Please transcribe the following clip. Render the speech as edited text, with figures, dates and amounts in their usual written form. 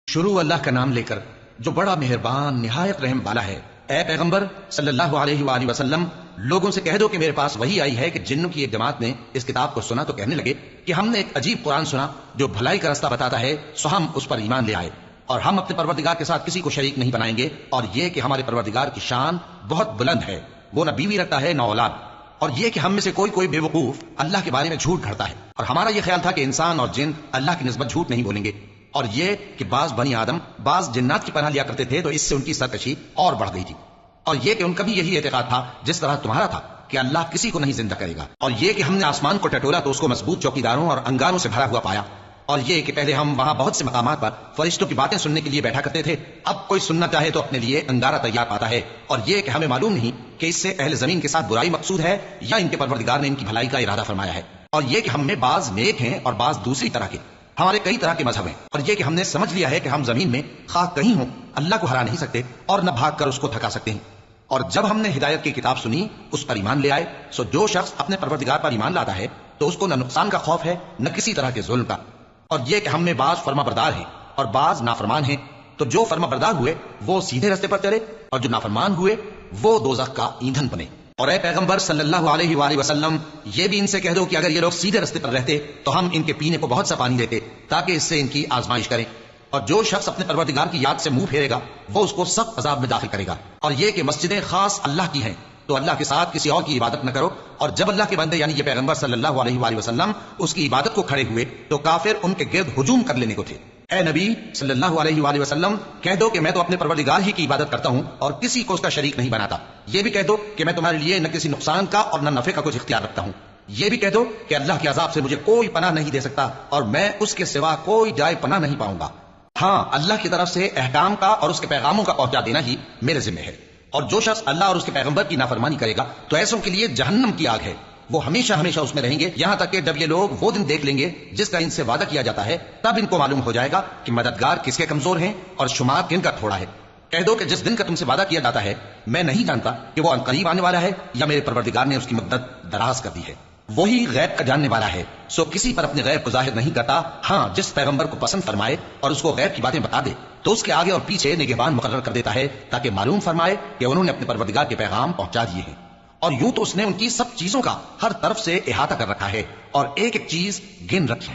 شروع اللہ کا نام لے کر جو بڑا مہربان نہایت رحم والا ہے۔ اے پیغمبر صلی اللہ علیہ وآلہ وسلم، لوگوں سے کہہ دو کہ میرے پاس وہی آئی ہے کہ جنوں کی ایک جماعت نے اس کتاب کو سنا تو کہنے لگے کہ ہم نے ایک عجیب قرآن سنا جو بھلائی کا رستہ بتاتا ہے، سو ہم اس پر ایمان لے آئے، اور ہم اپنے پروردگار کے ساتھ کسی کو شریک نہیں بنائیں گے، اور یہ کہ ہمارے پروردگار کی شان بہت بلند ہے، وہ نہ بیوی رکھتا ہے نہ اولاد، اور یہ کہ ہم میں سے کوئی بے وقوف اللہ کے بارے میں جھوٹ گھڑتا ہے، اور ہمارا یہ خیال تھا کہ انسان اور جن اللہ کی نسبت جھوٹ نہیں بولیں گے، اور یہ کہ بعض بنی آدم بعض جنات کی پناہ لیا کرتے تھے تو اس سے ان کی سرکشی اور بڑھ گئی تھی، اور یہ کہ ان کا بھی یہی اعتقاد تھا جس طرح تمہارا تھا کہ اللہ کسی کو نہیں زندہ کرے گا، اور یہ کہ ہم نے آسمان کو ٹٹولا تو اس کو مضبوط چوکیداروں اور انگاروں سے بھرا ہوا پایا، اور یہ کہ پہلے ہم وہاں بہت سے مقامات پر فرشتوں کی باتیں سننے کے لیے بیٹھا کرتے تھے، اب کوئی سننا چاہے تو اپنے لیے انگارہ تیار پاتا ہے، اور یہ کہ ہمیں معلوم نہیں کہ اس سے اہل زمین کے ساتھ برائی مقصود ہے یا ان کے پروردگار نے ان کی بھلائی کا ارادہ فرمایا ہے، اور یہ کہ ہم میں بعض نیک ہیں اور بعض دوسری طرح کے، ہمارے کئی طرح کے مذہب ہیں، اور یہ کہ ہم نے سمجھ لیا ہے کہ ہم زمین میں خواہ کہیں ہوں اللہ کو ہرا نہیں سکتے اور نہ بھاگ کر اس کو تھکا سکتے ہیں، اور جب ہم نے ہدایت کی کتاب سنی اس پر ایمان لے آئے، سو جو شخص اپنے پروردگار پر ایمان لاتا ہے تو اس کو نہ نقصان کا خوف ہے نہ کسی طرح کے ظلم کا، اور یہ کہ ہم میں بعض فرما بردار ہیں اور بعض نافرمان ہیں، تو جو فرما بردار ہوئے وہ سیدھے راستے پر چلے اور جو نافرمان ہوئے وہ دوزخ کا ایندھن بنے۔ اور اے پیغمبر صلی اللہ علیہ وآلہ وسلم، یہ بھی ان سے کہہ دو کہ اگر یہ لوگ سیدھے راستے پر رہتے تو ہم ان کے پینے کو بہت سا پانی دیتے تاکہ اس سے ان کی آزمائش کریں، اور جو شخص اپنے پروردگار کی یاد سے منہ پھیرے گا وہ اس کو سخت عذاب میں داخل کرے گا، اور یہ کہ مسجدیں خاص اللہ کی ہیں تو اللہ کے ساتھ کسی اور کی عبادت نہ کرو، اور جب اللہ کے بندے یعنی یہ پیغمبر صلی اللہ علیہ وآلہ وسلم اس کی عبادت کو کھڑے ہوئے تو کافر ان کے گرد ہجوم کر لینے کو تھے۔ اے نبی صلی اللہ علیہ وآلہ وسلم، کہہ دو کہ میں تو اپنے پروردگار ہی کی عبادت کرتا ہوں اور کسی کو اس کا شریک نہیں بناتا، یہ بھی کہہ دو کہ میں تمہارے لیے نہ کسی نقصان کا اور نہ نفع کا کچھ اختیار رکھتا ہوں، یہ بھی کہہ دو کہ اللہ کے عذاب سے مجھے کوئی پناہ نہیں دے سکتا اور میں اس کے سوا کوئی جائے پناہ نہیں پاؤں گا، ہاں اللہ کی طرف سے احکام کا اور اس کے پیغاموں کا پہنچا دینا ہی میرے ذمہ ہے، اور جو شخص اللہ اور اس کے پیغمبر کی نافرمانی کرے گا تو ایسوں کے لیے جہنم کی آگ ہے، وہ ہمیشہ ہمیشہ اس میں رہیں گے، یہاں تک کہ جب یہ لوگ وہ دن دیکھ لیں گے جس کا ان سے وعدہ کیا جاتا ہے تب ان کو معلوم ہو جائے گا کہ مددگار کس کے کمزور ہیں اور شمار کن کا تھوڑا ہے۔ کہہ دو کہ جس دن کا تم سے وعدہ کیا جاتا ہے میں نہیں جانتا کہ وہ عنقریب آنے والا ہے یا میرے پروردگار نے اس کی مدت دراز کر دی ہے، وہی غیب کا جاننے والا ہے، سو کسی پر اپنے غیب کو ظاہر نہیں کرتا، ہاں جس پیغمبر کو پسند فرمائے اور اس کو غیب کی باتیں بتا دے تو اس کے آگے اور پیچھے نگہبان مقرر کر دیتا ہے تاکہ معلوم فرمائے کہ انہوں نے اپنے پروردگار کے پیغام پہنچا دیے ہیں، اور یوں تو اس نے ان کی سب چیزوں کا ہر طرف سے احاطہ کر رکھا ہے اور ایک ایک چیز گن رکھی ہے۔